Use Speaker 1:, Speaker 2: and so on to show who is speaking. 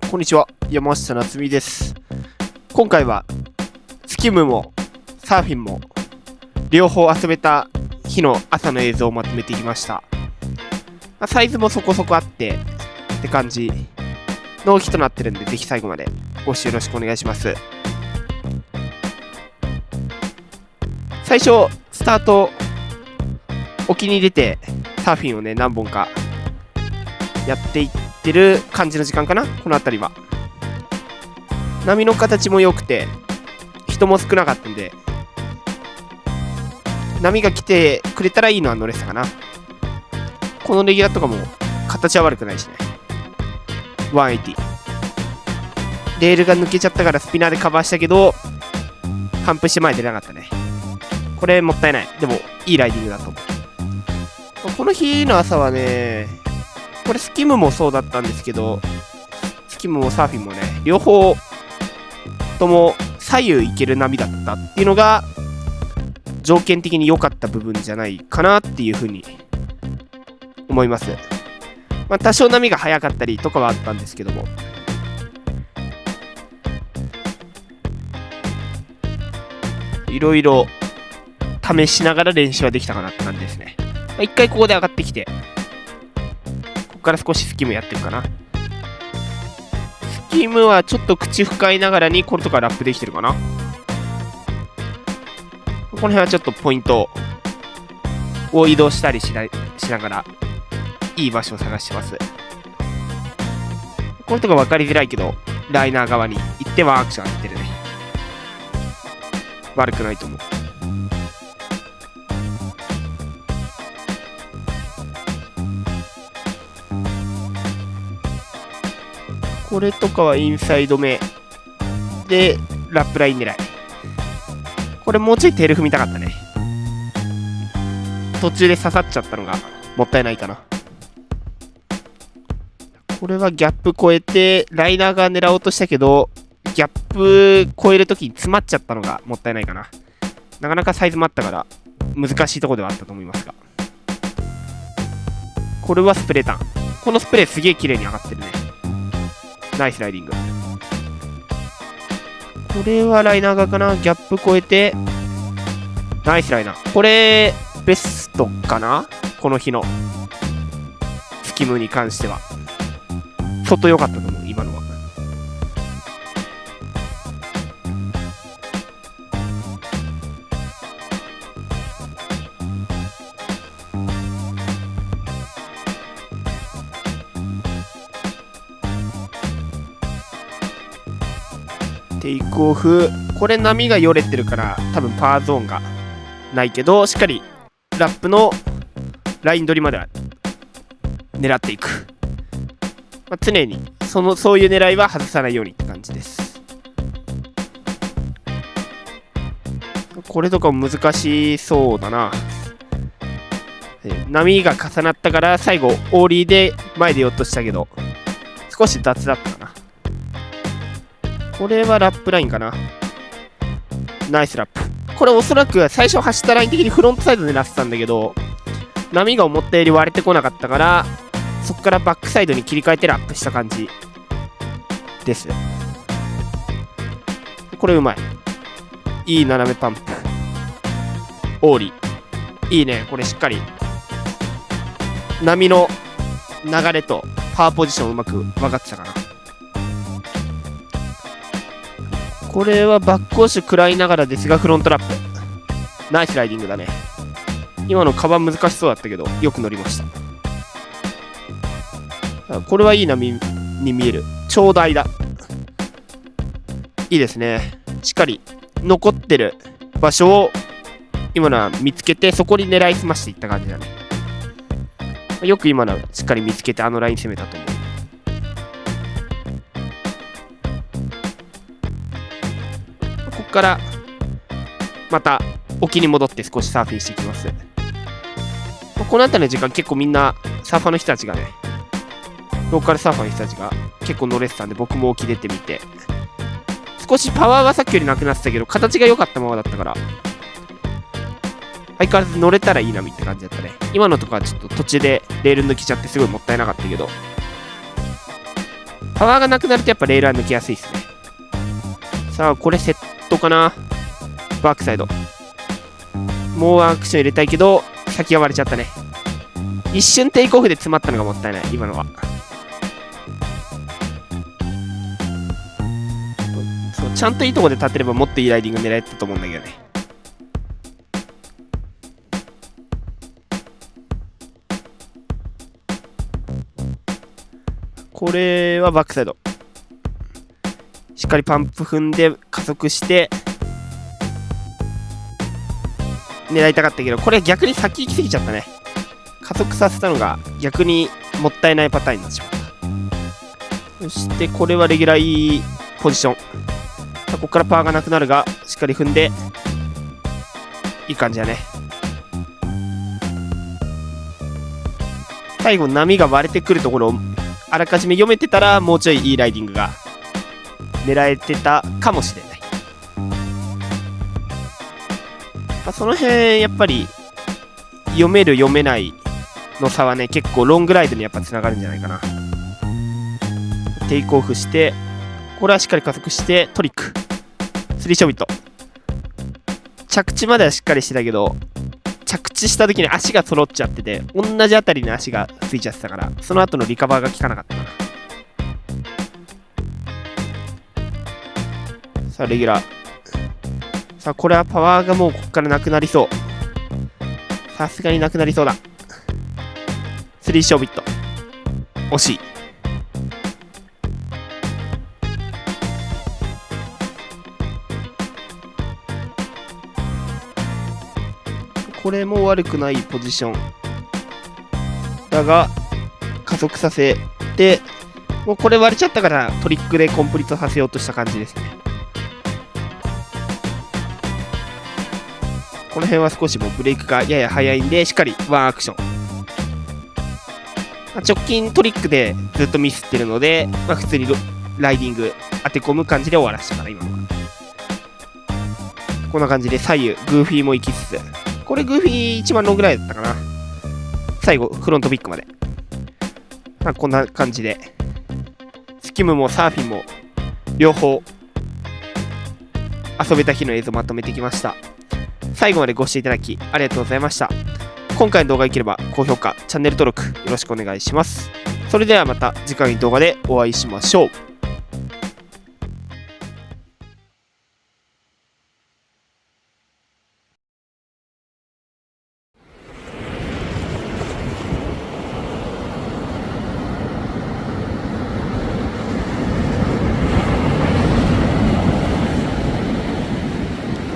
Speaker 1: こんにちは、山下夏美です。今回はスキムもサーフィンも両方遊べた日の朝の映像をまとめてきました。サイズもそこそこあってって感じの日となってるんで、ぜひ最後までご視聴よろしくお願いします。最初スタート沖に出てサーフィンをね何本かやっていってる感じの時間かな。この辺りは波の形も良くて人も少なかったんで、波が来てくれたらいいのは乗れてたかな。このレギュラーとかも形は悪くないしね。180レールが抜けちゃったからスピナーでカバーしたけど反復して前出なかったね。これもったいない。でもいいライディングだと思う。この日の朝はね、これスキムもそうだったんですけど、スキムもサーフィンもね両方とも左右行ける波だったっていうのが条件的に良かった部分じゃないかなっていうふうに思います。多少波が速かったりとかはあったんですけども、いろいろ試しながら練習はできたかなって感じですね。一回ここで上がってきて、ここから少しスキムやってるかな。スキムはちょっと口深いながらにこれとかラップできてるかな。この辺はちょっとポイントを移動したりしながらいい場所を探してます。これとか分かりづらいけどライナー側に行ってワンアクション当ててるね。悪くないと思う。これとかはインサイド目でラップライン狙い。これもうちょいテール踏みたかったね。途中で刺さっちゃったのがもったいないかな。これはギャップ超えてライナーが狙おうとしたけどギャップ超えるときに詰まっちゃったのがもったいないかな。なかなかサイズもあったから難しいところではあったと思いますが、これはスプレーターン。このスプレーすげえ綺麗に上がってるね。ナイスライディング。これはライナー側かな。ギャップ超えてナイスライナー。これベストかな、この日のスキムに関しては。相当良かったと思う今のは。テイクオフ、これ波がよれてるから多分パワーゾーンがないけど、しっかりラップのライン取りまでは狙っていく。常にそういう狙いは外さないようにって感じです。これとかも難しそうだな。波が重なったから最後オーリーで前でよっとしたけど少し雑だったかな。これはラップラインかな。ナイスラップ。これおそらく最初走ったライン的にフロントサイド狙ってたんだけど波が思ったより割れてこなかったからそこからバックサイドに切り替えてラップした感じです。これうまい。いい斜めパンプオーリーいいね。これしっかり波の流れとパワーポジションうまく分かってたかな。これはバックオッシュ食らいながらですがフロントラップ。ナイスライディングだね。今のカバン難しそうだったけどよく乗りました。これはいい波に見える。長大だ。いいですね。しっかり残ってる場所を今のは見つけてそこに狙いすましていった感じだね。よく今のはしっかり見つけてあのライン攻めたと思う。ここからまた沖に戻って少しサーフィンしていきます。この辺りの時間結構みんなサーファーの人たちがね、ローカルサーファーの人たちが結構乗れてたんで僕も沖出てみて、少しパワーがさっきよりなくなってたけど形が良かったままだったから相変わらず乗れたらいい波って感じだったね。今のとかはちょっと途中でレール抜けちゃってすごいもったいなかったけど、パワーがなくなるとやっぱレールは抜けやすいですね。さあ、これセットかな。バックサイド。もうアクション入れたいけど、先が割れちゃったね。一瞬テイクオフで詰まったのがもったいない、今のは。そう、ちゃんといいとこで立てればもっといいライディング狙えたと思うんだけどね。これはバックサイド。しっかりパンプ踏んで加速して狙いたかったけど、これ逆に先行き過ぎちゃったね。加速させたのが逆にもったいないパターンになってしまった。そしてこれはレギュラーいいポジション。ここからパワーがなくなるがしっかり踏んでいい感じだね。最後波が割れてくるところをあらかじめ読めてたらもうちょいいいライディングが狙えてたかもしれない。その辺やっぱり読める読めないの差はね、結構ロングライドにやっぱつながるんじゃないかな。テイクオフして、これはしっかり加速してトリックスリーショビット。着地まではしっかりしてたけど、着地した時に足が揃っちゃってて、同じあたりに足がついちゃってたから、その後のリカバーが効かなかったかな。さあレギュラー。さあこれはパワーがもうここからなくなりそう。さすがになくなりそうだ。スリーショービット惜しい。これも悪くないポジションだが加速させて、もうこれ割れちゃったからトリックでコンプリートさせようとした感じですね。この辺は少しもうブレイクがやや早いんで、しっかりワンアクション。直近トリックでずっとミスってるので、普通にライディング当て込む感じで終わらせたから今のは。こんな感じで左右グーフィーも行きつつ、これグーフィー一番ロングライドだったかな。最後フロントピックまで。こんな感じでスキムもサーフィンも両方遊べた日の映像をまとめてきました。最後までご視聴いただきありがとうございました。今回の動画が良ければ高評価、チャンネル登録よろしくお願いします。それではまた次回の動画でお会いしましょう。